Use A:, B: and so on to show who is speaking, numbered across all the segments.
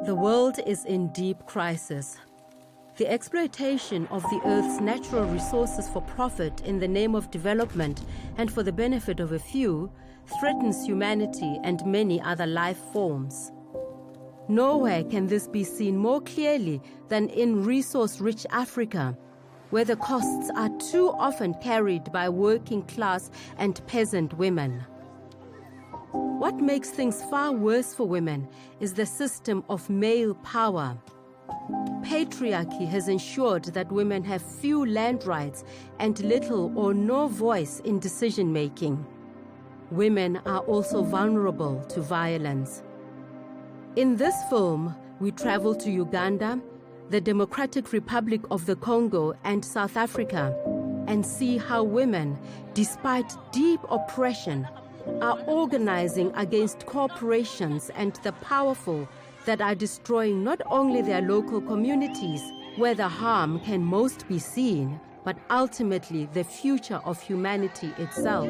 A: The world is in deep crisis. The exploitation of the Earth's natural resources for profit in the name of development and for the benefit of a few threatens humanity and many other life forms. Nowhere can this be seen more clearly than in resource-rich Africa, where the costs are too often carried by working-class and peasant women. What makes things far worse for women is the system of male power. Patriarchy has ensured that women have few land rights and little or no voice in decision-making. Women are also vulnerable to violence. In this film, we travel to Uganda, the Democratic Republic of the Congo, and South Africa, and see how women, despite deep oppression, are organizing against corporations and the powerful that are destroying not only their local communities, where the harm can most be seen, but ultimately the future of humanity itself.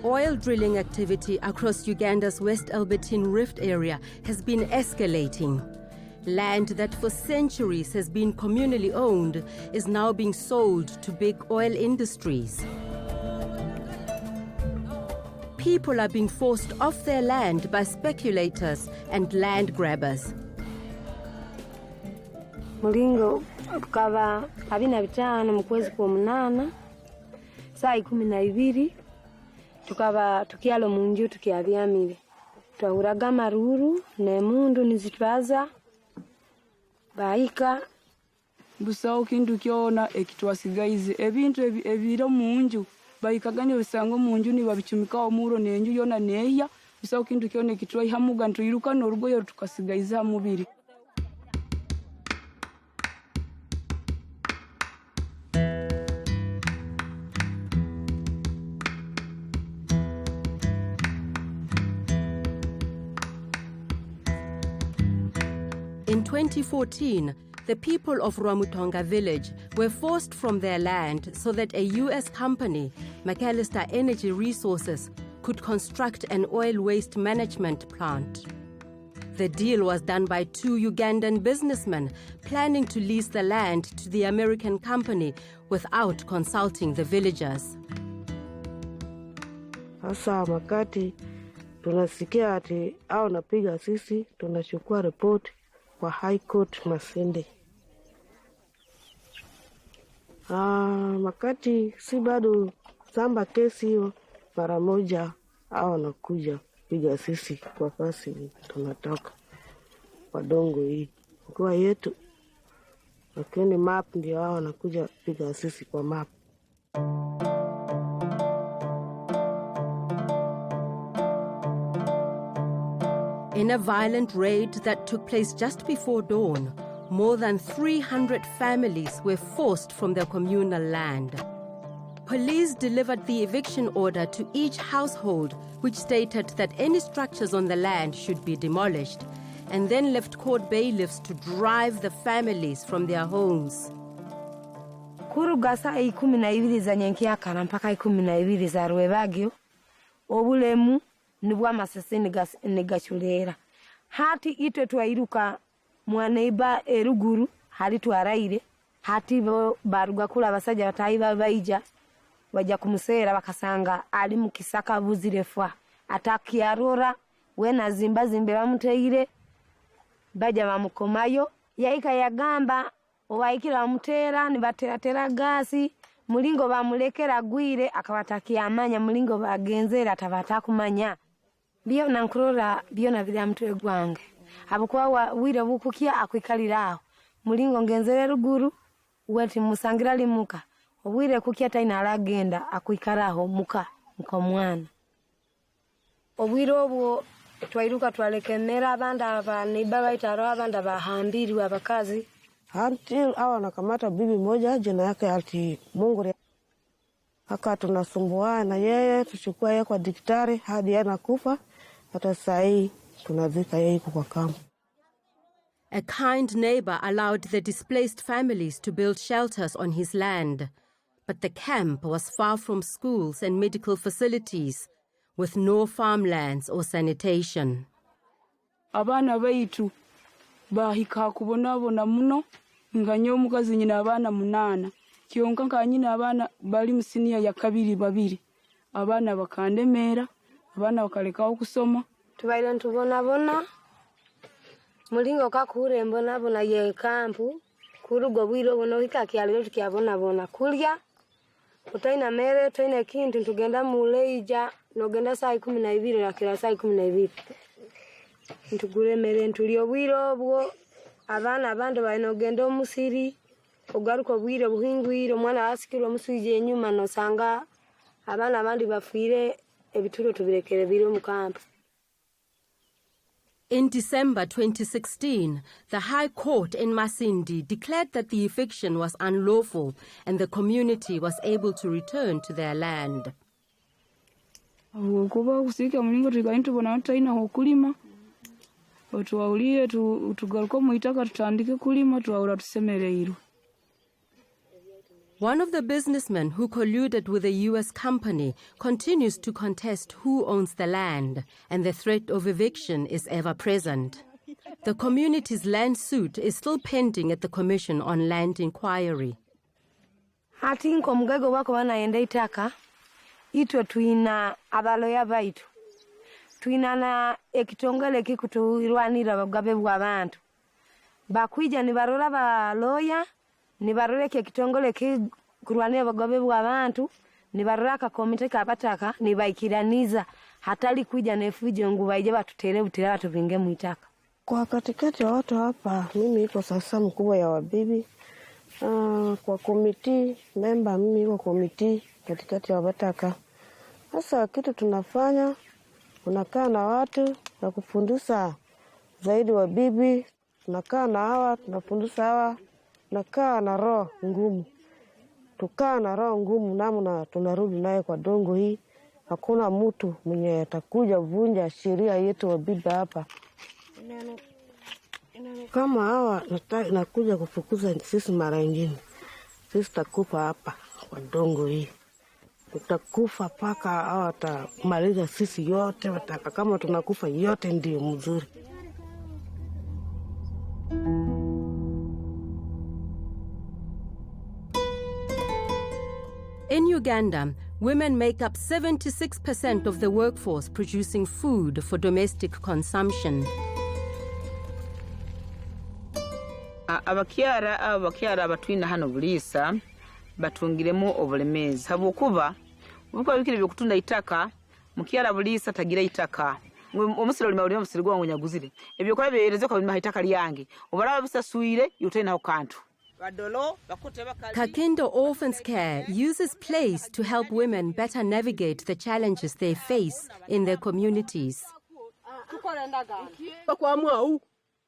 A: Oil drilling activity across Uganda's West Albertine Rift area has been escalating. Land that for centuries has been communally owned is now being sold to big oil industries. People are being forced off their land by speculators and land grabbers.
B: Mulingo tukaba 25 mu kwezi kwa 8 saa 12 tukaba tukialo munju tukiabyamire twahuraga maruru nemundu nizitwaza baika
C: busao kindu kyona ekitwasigaize ebintu ebiro munju baikaganye bisango munju ni babichumika omuro nenju yona neya busao kindu kyona ekitwa ihamuga ntuyiruka norugoyo tukasigaiza mubiri.
A: In 2014, the people of Rwamutonga village were forced from their land so that a U.S. company, McAllister Energy Resources, could construct an oil waste management plant. The deal was done by 2 Ugandan businessmen planning to lease the land to the American company without consulting the villagers.
D: Sasa wakati tunasikia ati au napiga sisi tunachukua report kwa High Court Masende. Wakati si bado samba kesi hiyo mara moja au nakuja piga sisi kwa fasi tunataka kwa dongo hii kwa yetu, lakini map ndio hao wanakuja piga sisi kwa map.
A: In a violent raid that took place just before dawn, more than 300 families were forced from their communal land. Police delivered the eviction order to each household, which stated that any structures on the land should be demolished, and then left court bailiffs to drive the families from their homes.
B: Kuruga saa 12 za nyenkyakana mpaka 12 za rwebagyo obulemu nibwa masese negachulera hati ite twairuka mwaneiba eruguru hali twaraire hati baruga kula basajja batayiba baija bajja kumusera bakasanga ali mu kisaka buzirefa atakiarora wena zimba zimbe bamuteire baja bamukomayo yaika yagamba owaikira mutera nibatera gasi mulingo bamulekera gwire akabatakia amanya mulingo bagenzera tabatakumanya biyo nankurora biyo na bya mutwe gwange abukwa wire bukukia akwikaliraho mulingo ngenzere ruguru wati musangira limuka obwire kukia taina alagenda akwikaraho muka mwana obwire obwo twairuka twalekemera abanda abaniba baitaro abanda bahambirwa abakazi
D: until awa nakamata bibi moja jina yake ati Mungu haka tunasumbuana yeye, tuchukua yeye kwa daktari hadi anakufa. Hata saa hii tunazika yeye kwa kambi.
A: A kind neighbor allowed the displaced families to build shelters on his land, but the camp was far from schools and medical facilities, with no farmlands or sanitation.
C: Abana baitu bahika kubonabona muno nga nyo omukazi nyina abana 8 kyonka nka nyina abana bali mu siniya ya 2 abana bakandemera abana bakaleka okusoma
B: tubaire ntubonabona mulingo kakure mbonabona ye kampu kurugo bwiro bono hikakyaliro tukyabonabona kulya utaina mere taina kintu tugenda muleija nogenda saa 12 na kila saa 12 ntugure mere ntulio bwiro bwo abana abandi bainogenda omusiri ogaruko bwiro buhingwiro mwana asikiro musije enyuma no sanga abana abandi bafuire ebitulo tubirekere biro mu kampu.
A: In December 2016, the High Court in Masindi declared that the eviction was unlawful and the community was able to return to their land.
C: Kuba kusika mulingo tukaintu bona taina okulima otuwaulie tugaruko muitaka tutandike kulima tuwaura tusemereiru.
A: One of the businessmen who colluded with a U.S. company continues to contest who owns the land, and the threat of eviction is ever present. The community's land suit is still pending at the Commission on Land Inquiry.
B: Hati nko mugego wako wanaenda itaka, itwe tuina abaloya baitu. Tuina na ekitongole kikutuirwanira bagabe bw'abantu. Bakwija ni barora baloya, ni barora ekitongole kurwanira bagabe bw'abantu, ni barora akakomite kabataka, ni baikiraniza hatali kuja nefujo ngubaije batutere butera batuvinge mu itaka.
D: Kwa katikati ya watu hapa, mimi iko sasa mkubwa ya wabibi. Kwa komiti, member mimi iko komiti katikati ya wabataka. Sasa kitu tunafanya, unakaa na watu na kufundisha zaidi wabibi, tunakaa na hawa, tunafundisha hawa, tunakaa na roho ngumu. Tukaa na roho ngumu namna tunarudi naye kwa dongo hii. Hakuna mtu mwenye atakuja vunja sheria yetu wabibi hapa. Kama hawa nakuja kufukuza sisi mara nyingine, sisi takufa hapa kwa dongo hii. Tutakufa paka hawa watamaliza sisi yote, wataka kama tunakufa yote ndio mzuri.
A: In Uganda, women make up 76% of the workforce producing food for domestic consumption.
E: abakyara abatwina hano bulisa batungiremu obulemezi habukuba ubuko bikire byokutunda itaka mukyara bulisa tagira itaka omusiro lima uli omusiro gwangu nyaguzire ebyo kola byereze ko bima itaka lyange obalaba busasuire yutena okantu
A: Kakindo Orphans Care uses plays to help women better navigate the challenges they face in their communities.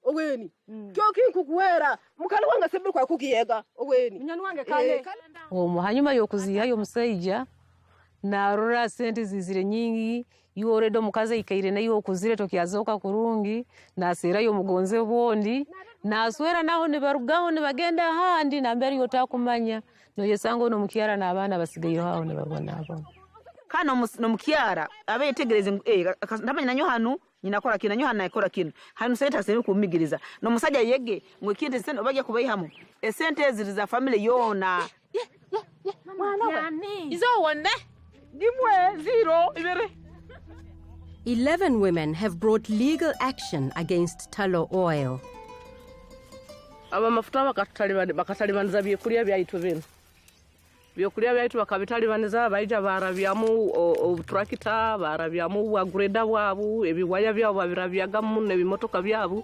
F: Oweni kyoki kukuwera mukali wanga sebe kwa kukiyega oweni munyani wange kale
G: hanyuma yokuziya yo musaija na rora sente zizire nyingi yoredo mukaze ikaire nayo okuzire tokyazoka kurungi na sera yo mugonze bondi na aswera naho ne barugaho ne bagenda handi na mbere yotakumanya no yesango no mukyara na abana basigayo haho ne babona abo
E: kana no mukyara abe yetegereze ndamanya nanyo hanu nyinakora kina nyo hana ekora kino hanu sente sebe kumigiriza no musajja yege mwekinde sente obajja kubayihamu esente ziriza family yona mwana izo wonne dimwe 0 ibere.
A: 11 women have brought legal action against tallow oil.
F: aba mafuta bakatalibaniza byekulya byaitu bino byokulya byaitu bakabitalibaniza baija barabyamu obutrakita barabyamu bwagureda bwabu ebiwaya byabo babirabyaga ne bimotoka byabo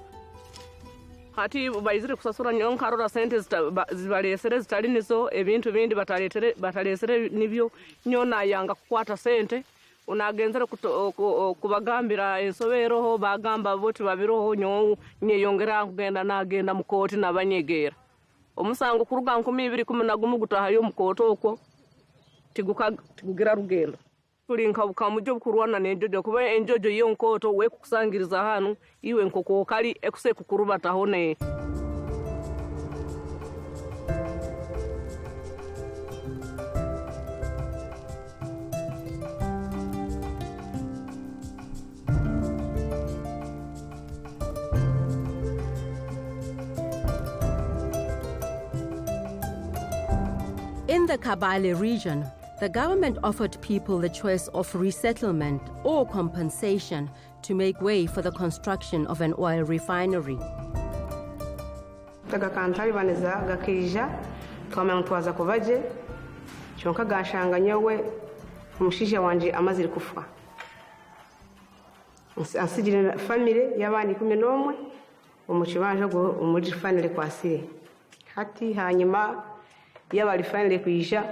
F: hati bayizire kusasura nyonka rora sente zibalesere zitali nizo ebintu bindi batalesere nibyo nyona yanga kukwata sente unagenzera kubagambira ensoberoho bagamba boti babiroho nyeyongera kugenda nagenda mukoti nabanyegera omusango kuruga 2011 gutaha yo mukoto okwo tigugira rugendo tulinka bukamujjo bukurwana n'enjojo kuba enjojo yonkoto we kusangiriza hanu iwe nkoko kali ekuse kukurubata hone.
A: In the Kabale region, the government offered people the choice of resettlement or compensation to make way for the construction of an oil refinery.
B: Tagakantari baneza gakija twamantwaza kuvaje chonka gashanga nyewe umushije wanje amaziri kufa asijire family yabani 11 umukibanje go umuri refinery kwasiye hati hanyuma yabali refinery kuyisha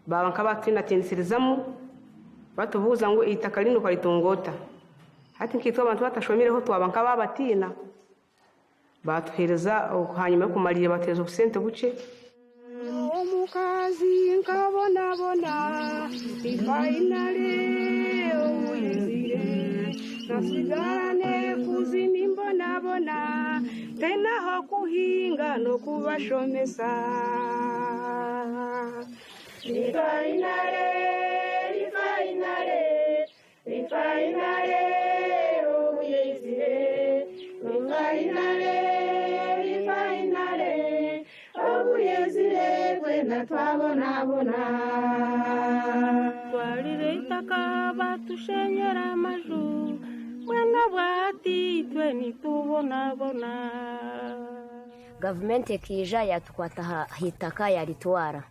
B: babanka batinatensirizamu batubuza ngo itaka lino kwalitongota hati nkitwa abantu batashomireho twabanka babatina batuhereza hanyuma kumalira bateza ubusente buce omukazi nkabona bona ifainale oyizire nasigane kuzini mbona bona tena ho kuhinga no kubashomesa Rifainare, oh yezire. Rifainare, oh yezire. Kwenda twabona bona. Twarire itaka batushenyera amaju. Mwena bwati twe nitubona bona.
H: Government ekija yatukwata hitaka yaritwara.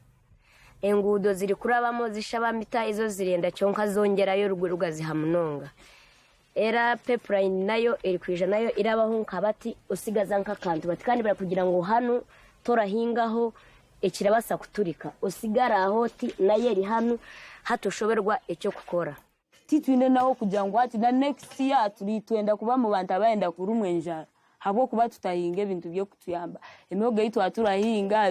H: Engudo ziri kurabamo zishabamita izo zirenda cyonka zongerayo ruguru zihamunonga era pipeline nayo iri kwija nayo irabaho nkabati usigaza nkakantu bati kandi bara kugira ngo hano torahingaho ekirabasa kuturika usigara ahoti nayo iri hano hatoshoberwa ecyo gukora
C: titwine naho kugira ngo ati na next year turi twenda kuba mu bantu abayenda kurumwenja habo kuba tutahinga ibintu byo kutuyamba emyoga yitu aturahinga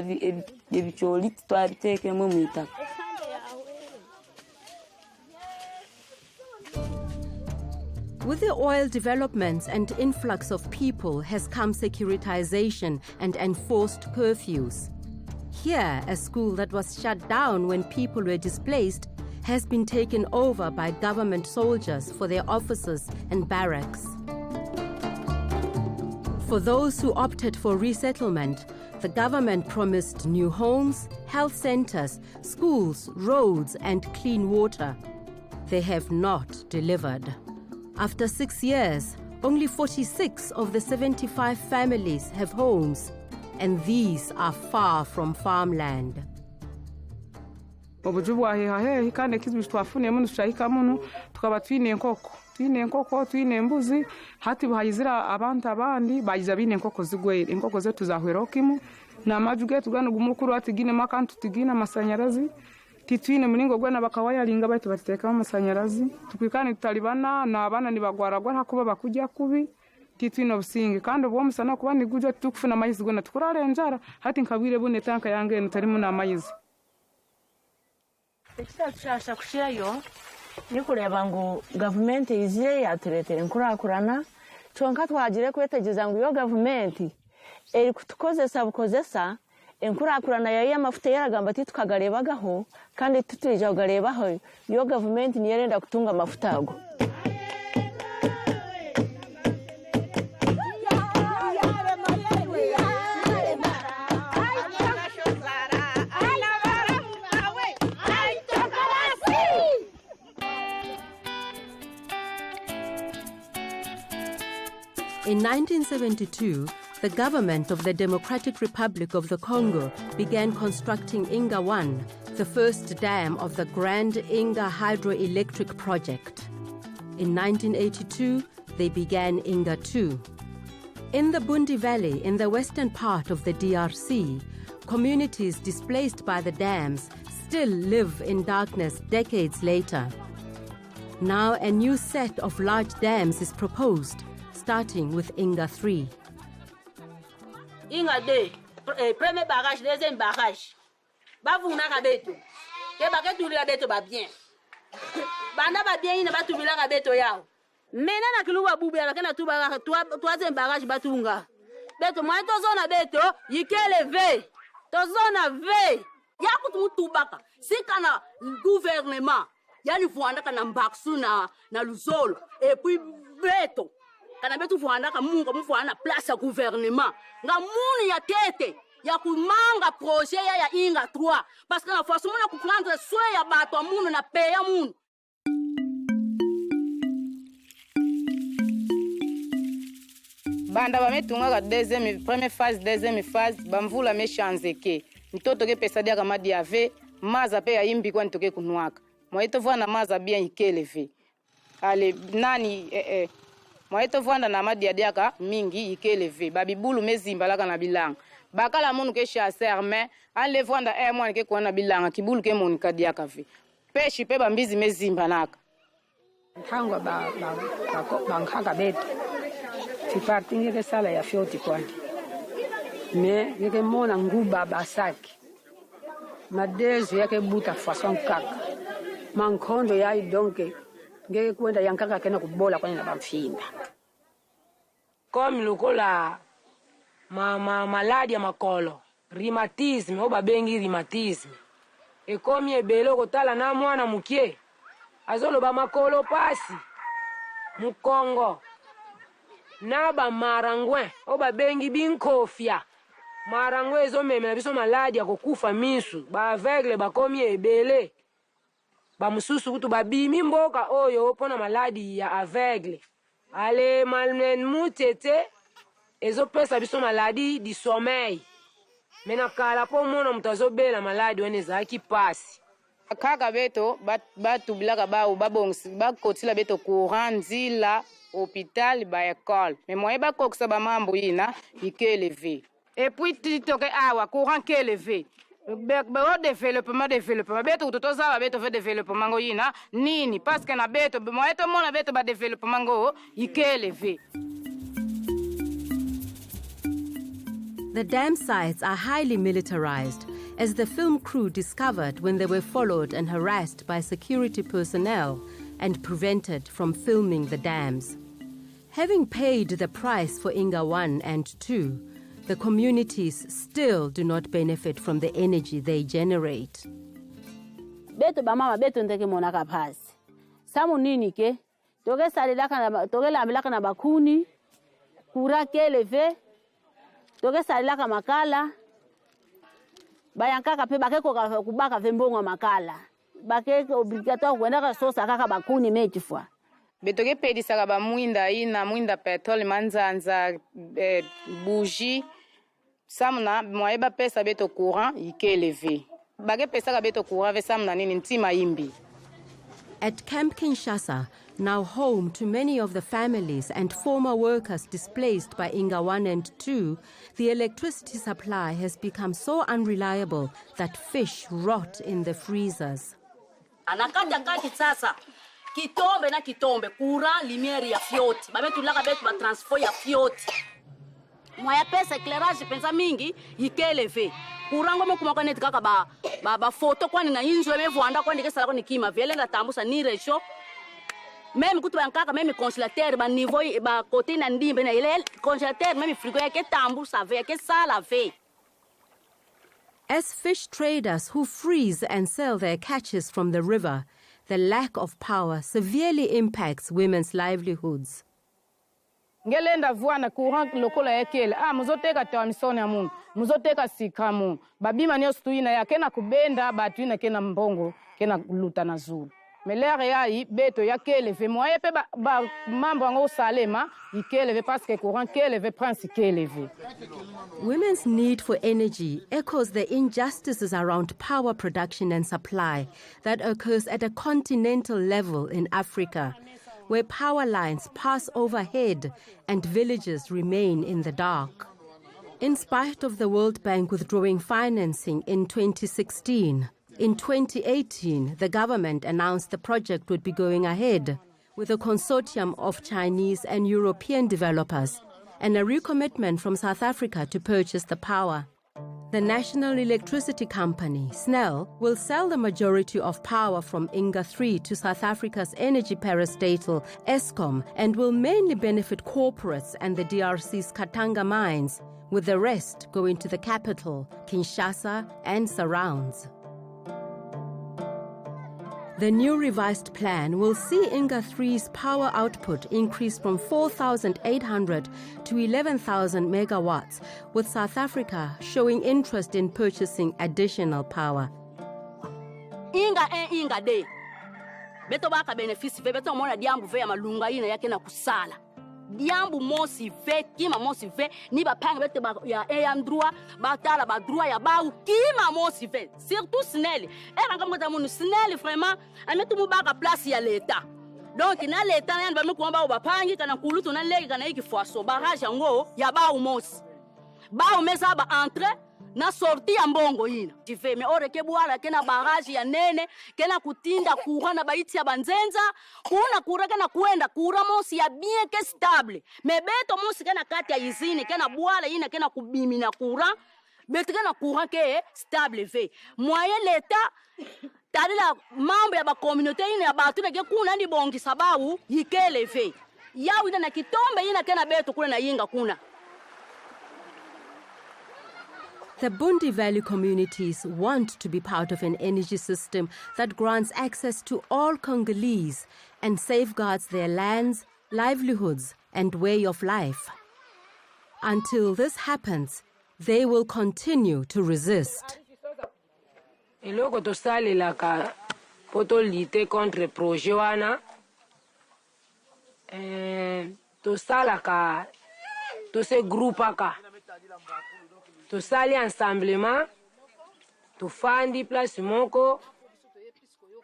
C: ebicholi twabitekemo mu itaka.
A: With the oil developments and influx of people has come securitization and enforced curfews. Here, a school that was shut down when people were displaced has been taken over by government soldiers for their offices and barracks. For those who opted for resettlement, the government promised new homes, health centers, schools, roads, and clean water. They have not delivered. After 6 years, only 46 of the 75 families have homes, and these are far from farmland.
C: Twine enkoko twine embuzi hati bahizira abantu abandi bayiza bine enkoko zigwere enkoko zetu zahwerokimu na majuge tugana gumukuru atigine makantu tigina amasanyarazi titwine mulingo gwana bakawaya linga baitu bateka amasanyarazi tukwikane tutalibana na abana nibagwaragwa hakuba bakujya kubi titwine obusinge kandi obwo musana kuba nigujo tukufuna mayizi gona tukurare njara hati nkabwire bune tanka yange ntarimo na mayizi
I: ekitashasha kushirayo nikureba ngo government iziye yaturetere nkurakurana chonka twagire kwetegeza ngo yo government eri kutukozesa bukozesa enkurakurana yayi amafuta yaragamba ati tukagarebagaho kandi tuturije kugarebaho yo government niyerenda kutunga amafuta ago.
A: In 1972, the government of the Democratic Republic of the Congo began constructing Inga 1, the first dam of the Grand Inga hydroelectric project. In 1982, they began Inga 2. In the Bundi Valley, in the western part of the DRC, communities displaced by the dams still live in darkness decades later. Now a new set of large dams is proposed, starting with Inga 3.
J: Inga 2, premier barrage, deuxième barrage. Bavuna kabetu. ke ba ke tubila beto ba bien banda ba bien ina ba tubila ka beto yao mena na kiluwa bubu ya kana tuba troisième barrage batunga beto moi to zona beto yikeleve to zona ve ya kutu tubaka sikana gouvernement yani vuanda kana mbaksu na luzolo et puis beto kana beto vuanda ka munga mvuanda place ya gouvernement nga muni ya tete ya kumanga projet ya inga 3 parce que na force muna ku prendre soin ya bato munu na peya munu.
E: Banda bametunga ka première phase deuxième phase bamvula meshanzeke mtoto ke pesa dia kama diave maza pe yimbi kwa nitoke kunwaka mwaito vana maza bien ikeleve ale nani mwaito vana na madia diaka mingi ikeleve babibulu mezimba laka na bilanga bakala munu ke chasser mais enle vanda mwana ke kona bilanga kibulu ke munu kadiaka ve peshi pe bambizi mezimba naka
K: ntangwa bankhaga betu tipartinge ke sala ya fioti kwani me yeke mona nguba basaki madezo yake buta façon kaka mankhondo yayi donke ngeke kwenda yankaka kena kubola kwani na bamfinda komi lokola maladi ya makolo rhumatisme oba bengi rhumatisme ekomi ebelo kotala na mwana mukie azoloba makolo pasi mu Congo naba marangwe oba bengi binkofia marangwe zo memela biso maladi ya kokufa misu ba aveugle bakomi ebele ba mususu kutu babimi mboka oyo pona maladi ya aveugle ale malmen mutete ezo pesa biso maladi di sommeil mena kala po mona mutazobela maladi wene zaki pasi
E: kaka beto batu bilaka babongisi bakotila beto courant nzila hôpital ba école mais moi ba kokisa ba mambo ina ikeleve et puis titoke awa courant keleve be développement beto totoza ba beto fait développement ngo ina nini parce que na beto moi to mona beto ba développement ngo ikeleve.
A: The dam sites are highly militarized, as the film crew discovered when they were followed and harassed by security personnel and prevented from filming the dams. Having paid the price for Inga 1 and 2, the communities still do not benefit from the energy they generate.
J: Beto bamama beto ndeke monaka phasi. Samu nini ke? Toke lambilaka na bakuni, kura keleve, toke salilaka makala, bayankaka pe bakeko kubaka vembongo makala. Bakeko obligatoire kwenda sosa kaka bakuni metifwa.
E: Betoke pedisaka ba mwinda ina mwinda petrol manzanza bougie samna moyeba pesa beto courant ikeleve. Bage pesa beto courant ve samna nini ntima imbi.
A: At Camp Kinshasa, now home to many of the families and former workers displaced by Inga 1 and 2, the electricity supply has become so unreliable that fish rot in the freezers.
J: Anakaja kati sasa kitombe na kitombe kura limiere ya fioti babetu laka betu ba transfer ya fioti moya pesa éclairage pensa mingi ikeleve kurango mekuma kwa net kaka ba photo kwani na inzo mevwanda kwani kesala kwani kima vele nga tambusa ni resho même kutu bankaka même congélateur ba niveau ba côté na ndimbe na ile congélateur même frigo yake tambusa ve yake sala ve.
A: As fish traders who freeze and sell their catches from the river, the lack of power severely impacts women's livelihoods.
E: Ngelenda vuana courant lokola ekele muzoteka tamisoni ya mungu muzoteka sikamu babima niyo stuina ya kena kubenda batu ina kena mbongo kena luta na zulu melere ya beto ya keleve moye pe ba mambo ngo salema ikeleve parce que courant keleve prince keleve.
A: Women's need for energy echoes the injustices around power production and supply that occurs at a continental level in Africa, where power lines pass overhead and villages remain in the dark. In spite of the World Bank withdrawing financing in 2016, in 2018, the government announced the project would be going ahead with a consortium of Chinese and European developers and a recommitment from South Africa to purchase the power. The National Electricity Company, SNEL, will sell the majority of power from Inga 3 to South Africa's energy parastatal, Eskom, and will mainly benefit corporates and the DRC's Katanga mines, with the rest going to the capital, Kinshasa, and surrounds. The new revised plan will see Inga 3's power output increase from 4,800 to 11,000 megawatts, with South Africa showing interest in purchasing additional power.
J: Inga day. Beto baka benefisi ve beto mona diambu ve ya malunga ina yake na kusala. Diambu mosi ve, kima mosi ve, ni ba panga bete ba ya eyamdrua, ba tala ba drua ya ba kima mosi ve. Surtout SNEL. Era ngam kata munu SNEL vraiment, ametu mu baka place ya l'État. Donc na l'État na ba mu kuomba ba pangi kana kulutu na legi kana iki foaso barrage ngo ya ba mosi. Ba mesa ba entre na sorti ya mbongo ina tive me ore ke bwala kena barrage ya nene kena kutinda kura na baiti ya banzenza kuna kura kana kuenda kura mosi ya bien ke stable me beto mosi kena kati ya izini kena bwala ina kena kubimi na kura beto kena kura ke stable ve moyen l'État tari la mambo ya ba communauté ina ya batu na ke kuna ndi bongi sababu yikele ve yawu ina na kitombe ina kena beto kuna na yinga kuna.
A: The Bundi Valley communities want to be part of an energy system that grants access to all Congolese and safeguards their lands, livelihoods, and way of life. Until this happens, they will continue to resist.
L: Eloko tosalela ka poto lite contre projet wana tosala ka tose groupe ka to sali ensemblement to fandi place moko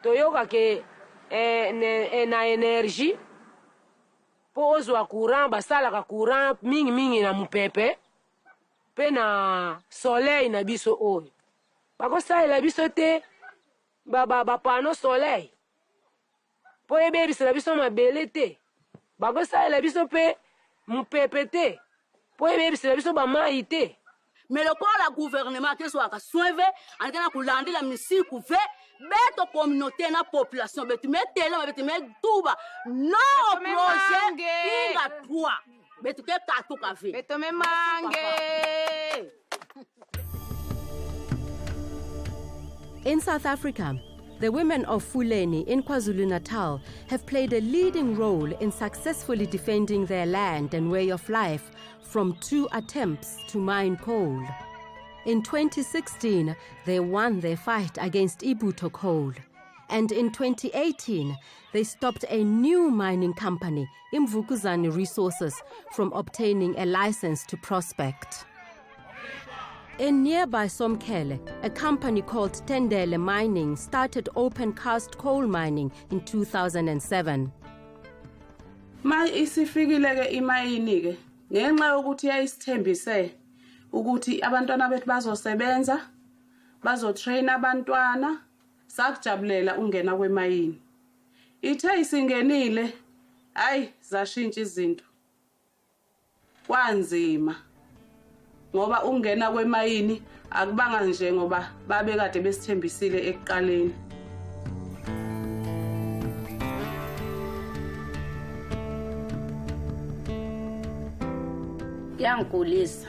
L: to yoka ke na energie pozo wa courant basala ka courant mingi na mupepe pe na soleil na biso oyo bako sala biso te ba pano soleil po ebe biso biso mabele te bako sala biso pe mupepe te po ebe biso ba mai te.
J: Mais le corps la gouvernement qui soit soivé en train de lander la musique ve beto communauté na population betu mettre là betu mettre tout bas non projet inga 3 betu ke tatu ka ve betu me mange.
A: In South Africa, the women of Fuleni in KwaZulu-Natal have played a leading role in successfully defending their land and way of life from 2 attempts to mine coal. In 2016, they won their fight against Ibuto coal. And in 2018, they stopped a new mining company, Imvukuzani Resources, from obtaining a license to prospect. In nearby Somkhele, a company called Tendele Mining started open cast coal mining in 2007.
M: Ma isifikile ke imayini ke ngenxa yokuthi yayisithembise ukuthi abantwana bethu bazosebenza bazotrain abantwana sakujabulela ungena kwemayini ithe isingenile hayi zashintsha izinto kwanzima ngoba ungena kwemayini akubanga nje ngoba babe kade besithembisile ekuqaleni.
J: Yangikhulisa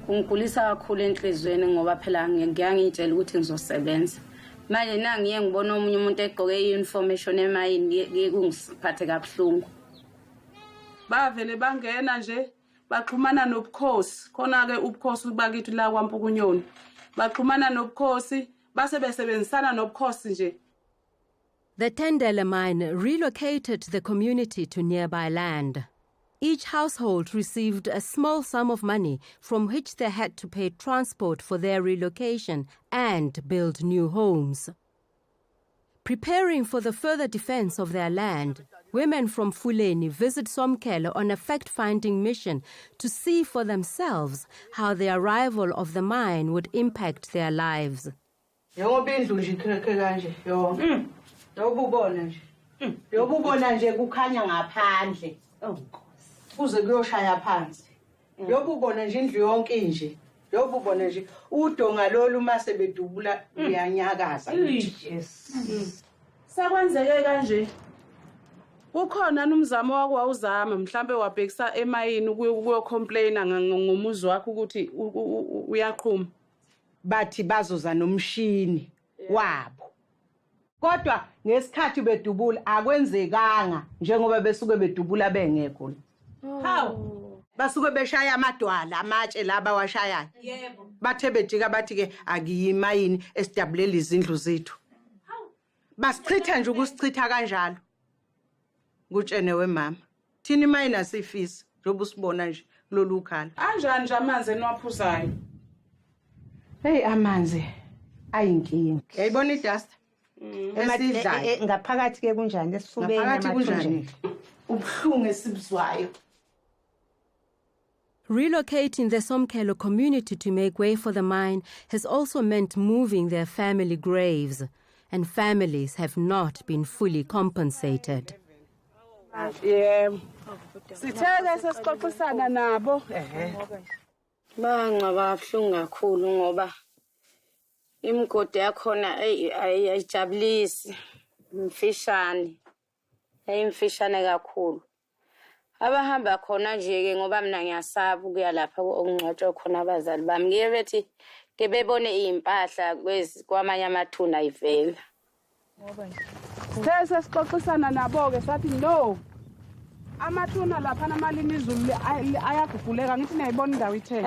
J: kungikhulisa kakhulu enhlizweni ngoba phela ngiyangitshela ukuthi ngizosebenza manje nangiye ngibona omunye umuntu egqoke information emayini kungisiphathe kabuhlungu bavele bangena nje baxhumana nobukhosi khona ke ubukhosi bakithi la kwaMpukunyoni baxhumana nobukhosi base besebenzisana nobukhosi nje.
A: The Tendele mine relocated the community to nearby land. Each household received a small sum of money from which they had to pay transport for their relocation and build new homes. Preparing for the further defense of their land, women from Fuleni visit Somkhele on a fact-finding mission to see for themselves how the arrival of the mine would impact their lives.
N: Kuze kuyoshaya phansi yobubona nje indlu yonke nje Njengoba ubona nje udonga lolu mase bedubula uyanyakaza.
M: Sakwenzeke kanje. Kukhona nomzamo wakwawuzama mhlambe wabhekisa emayini ukuyo complaina ngomuzi wakho ukuthi uyaqhuma.
N: Bathi bazoza nomshini wabo. Kodwa ngesikhathi bedubula akwenzekanga njengoba besuke bedubula bengekho. Hawu. Basuke beshaya amadwala amatshe laba washayayo. Yebo. Bathe bedika bathi ke akiyimayini esidabulela izindlu zethu. Basichitha nje ukusichitha kanjalo. Kutshene wemama. Thini imayini asifisi njengoba usibona nje kulolu khala.
M: Anjani nje amanzi enwaphuzayo?
N: Hey amanzi ayinkingi. Yayibona idust? Esidlayo.
D: Ngaphakathi ke kunjani esifubeni
N: kunjani? Ubhlungu esibuzwayo.
A: Relocating the Somkhelo community to make way for the mine has also meant moving their family graves, and families have not been fully compensated.
M: Yeah. Sithele sesixoxisana nabo.
B: Bangcaba kabuhlungu kakhulu ngoba imigodi yakhona ayijabulisi, imfishane. Imfishane kakhulu. Abahamba khona nje ke ngoba mina ngiyasaba ukuya lapha okungcwatshwa khona abazali bami. Ngiye bethi ke bebone impahla kwamanye amathuna ayivela.
M: Sithele sesixoxisana nabo ke sathi no. Amathuna lapha namalimi izulu ayaguguleka ngithi niyayibona indawo ithe.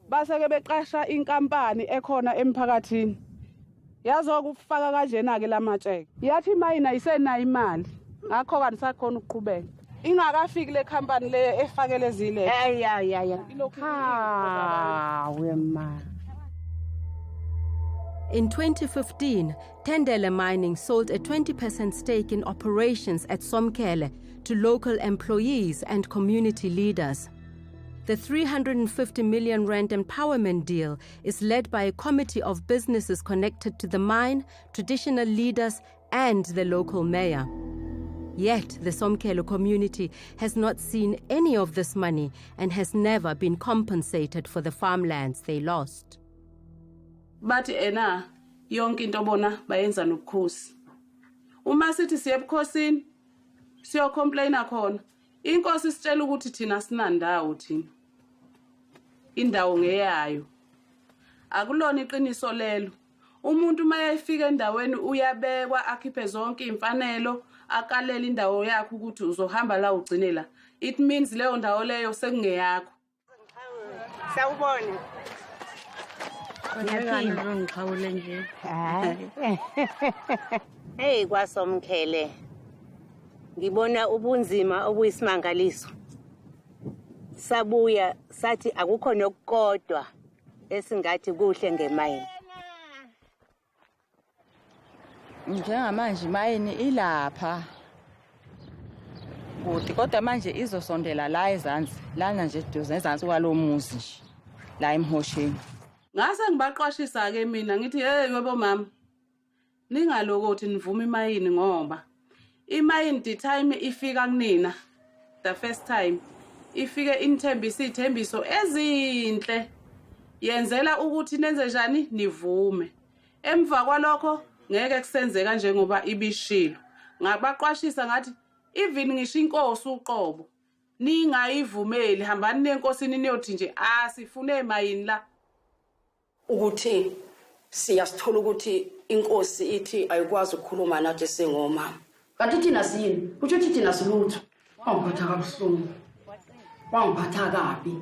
M: Base ke beqasha inkampani ekhona emphakathini. Yazokufaka kanjena ke lamatshe. Yathi mayina ayisenayo imali. Ngakho kanti sakhona ukuqhubeka. Ingakafiki le company le efakele zile.
A: In 2015, Tendele Mining sold a 20% stake in operations at Somkhele to local employees and community leaders. The 350 million rand empowerment deal is led by a committee of businesses connected to the mine, traditional leaders, and the local mayor. Yet, the Somkhele community has not seen any of this money and has never been compensated for the farmlands they lost.
M: Bathi ena yonke into bona bayenza nobukhosi. Uma sithi siye ebukhosini siyo complaina khona. Inkosi sitshela ukuthi thina sinandawo thina. Indawo ngeyayo. Akulona iqiniso lelo. Umuntu mayefika endaweni uyabekwa akhiphe zonke imfanelo akalela indawo yakho ukuthi uzohamba la ugcinela. It means leyo ndawo leyo sekungeyakho.
D: Sawubona.
B: Ngiyaphinda ngikhawule nje.
O: Hey kwaSomkhele. Ngibona ubunzima obuyisimangaliso. Sabuya sathi akukho nokukodwa esingathi kuhle ngemayini.
P: Njengamanje imayini ilapha. Kuthi kodwa manje izosondela la ezansi, lana nje duze ezansi kwalomuzi nje. La emhosheni.
M: Ngase ngibaqwashisa ke mina ngithi hey yebo mama. Ningalokothi nivuma imayini ngoba imayini the time ifika kunina the first time ifike inithembisa izithembiso ezinhle yenzela ukuthi nenze njani nivume. Emva kwalokho ngeke kusenzeka njengoba ibishilo. Ngabaqwashisa ngathi even ngisho inkosi uqobo ningayivumeli hambani nenkosini niyothi nje asifune emayini la
Q: ukuthi siyasithola ukuthi inkosi ithi ayikwazi ukukhuluma nathi singomama. Kanti thina siyini? Kusho ukuthi thina silutho. Wangiphatha kabuhlungu. Wangiphatha kabi.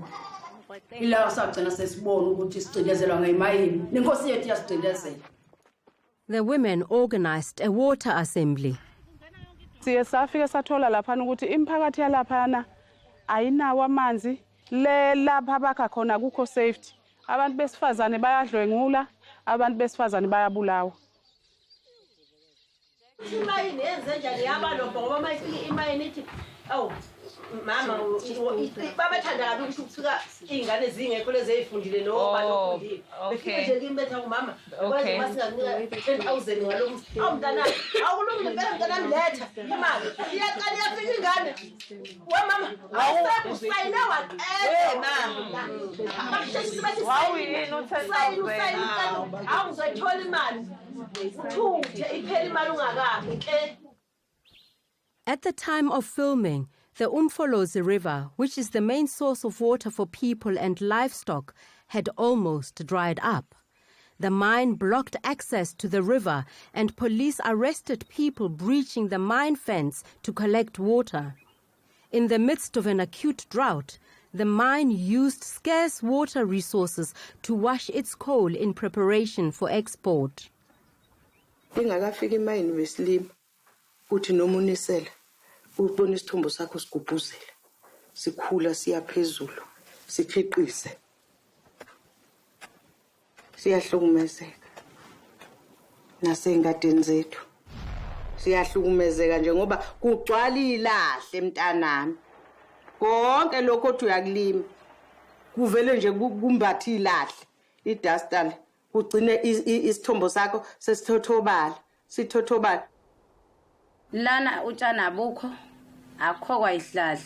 Q: Ila sagcina sesibona ukuthi sicindezelwa ngemayini. Inkosi yethu yasicindezela.
A: The women organized a water assembly.
M: Siye safike sathola lapha ukuthi imphakathi yalaphana ayinawo amanzi le lapha abakha khona kukho safety. Abantu besifazane bayadlwengula, abantu besifazane bayabulawa.
J: Imayini yenze njani yaba lokho ngoba mayifika imayini ithi awu
R: Mama, babathanda kabi ukuthi ukusuka ingane zingekho lezi ezifundile noma nofundile. Befike nje kimbetha umama, kwenza masinganika 10,000 ngalo. Awumntana, awulungile phela mntana letha imali. Iyaqala iyafika ingane. We mama, awusekho sayina wa. Mama. Wow, yini uthanda? Awuzothola imali. Uthuthe iphela imali ungakabi ke.
A: At the time of filming, the Umfolozi River, which is the main source of water for people and livestock, had almost dried up. The mine blocked access to the river, and police arrested people breaching the mine fence to collect water. In the midst of an acute drought, the mine used scarce water resources to wash its coal in preparation for export.
D: Ingakafika imine besilima uthi noma unisela ubona isithombo sakho sigubhuzela sikhula siya phezulu sikhiqize siyahlukumezeka nasengadini zethu siyahlukumezeka nje ngoba kugcwala ilahle mntanami konke lokho othi uyakulima kuvele nje kumbathi ilahle idustal kugcine isithombo sakho sithotobala
S: lana utshana abukho akho kwayihlahla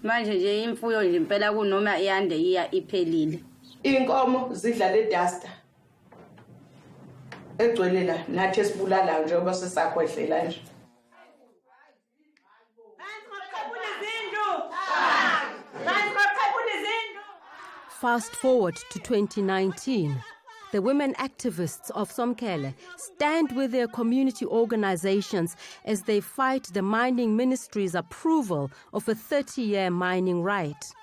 S: manje nje imfuyo nje impela kunoma iyande iya iphelile
D: inkomo zidla le duster egcwele la nathi esibulala njengoba sesakhwehlela nje.
A: Fast forward to 2019. The women activists of Somkele stand with their community organizations as they fight the mining ministry's approval of a 30-year mining right.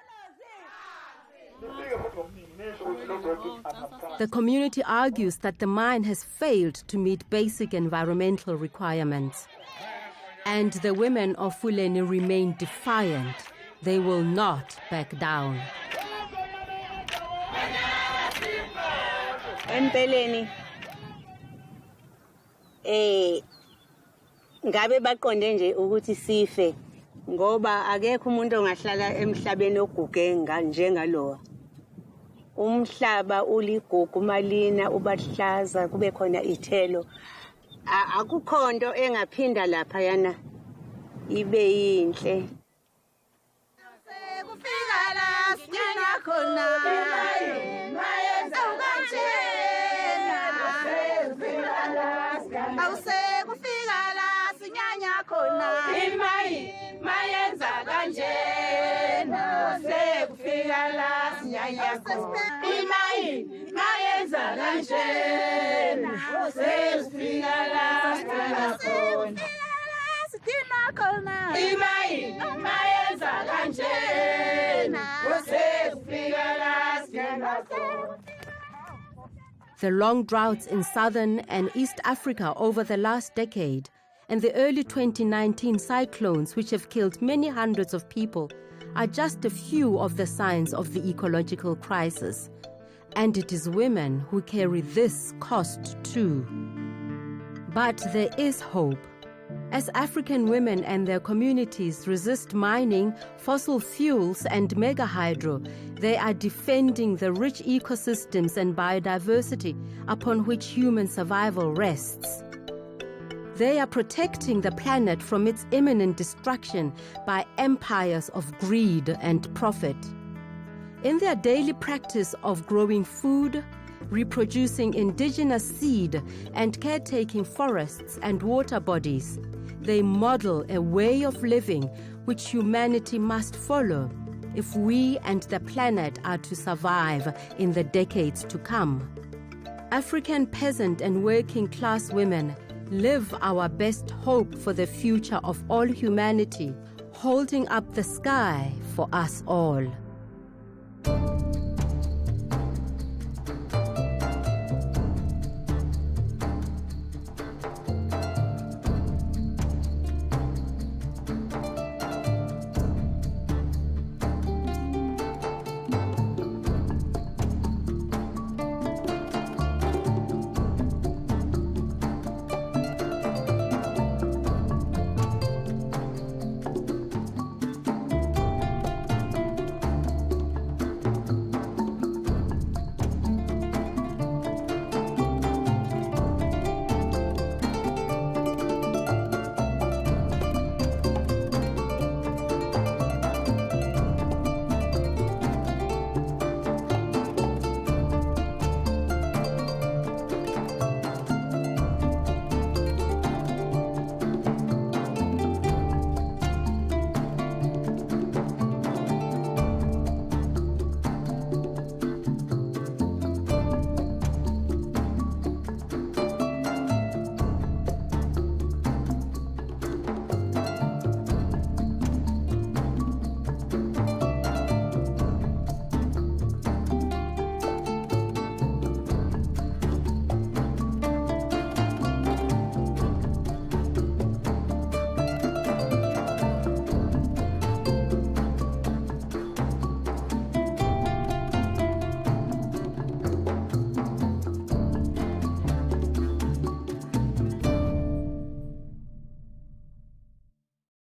A: The community argues that the mine has failed to meet basic environmental requirements. And the women of Fuleni remain defiant. They will not back down.
O: Empeleni ngabe baqonde nje ukuthi sife ngoba akekho umuntu ongahlala emhlabeni oguge njengalowa. Umhlaba uligugu malina ubahlaza kube khona ithelo. Akukho nto engaphinda lapha yana ibe yinhle.
T: Kufika la sinyana khona
A: The long droughts in southern and East Africa over the last decade and the early 2019 cyclones, which have killed many hundreds of people, are just a few of the signs of the ecological crisis. And it is women who carry this cost too. But there is hope. As African women and their communities resist mining, fossil fuels and mega hydro, they are defending the rich ecosystems and biodiversity upon which human survival rests. They are protecting the planet from its imminent destruction by empires of greed and profit. In their daily practice of growing food, reproducing indigenous seed, and caretaking forests and water bodies, they model a way of living which humanity must follow if we and the planet are to survive in the decades to come. African peasant and working class women live our best hope for the future of all humanity, holding up the sky for us all.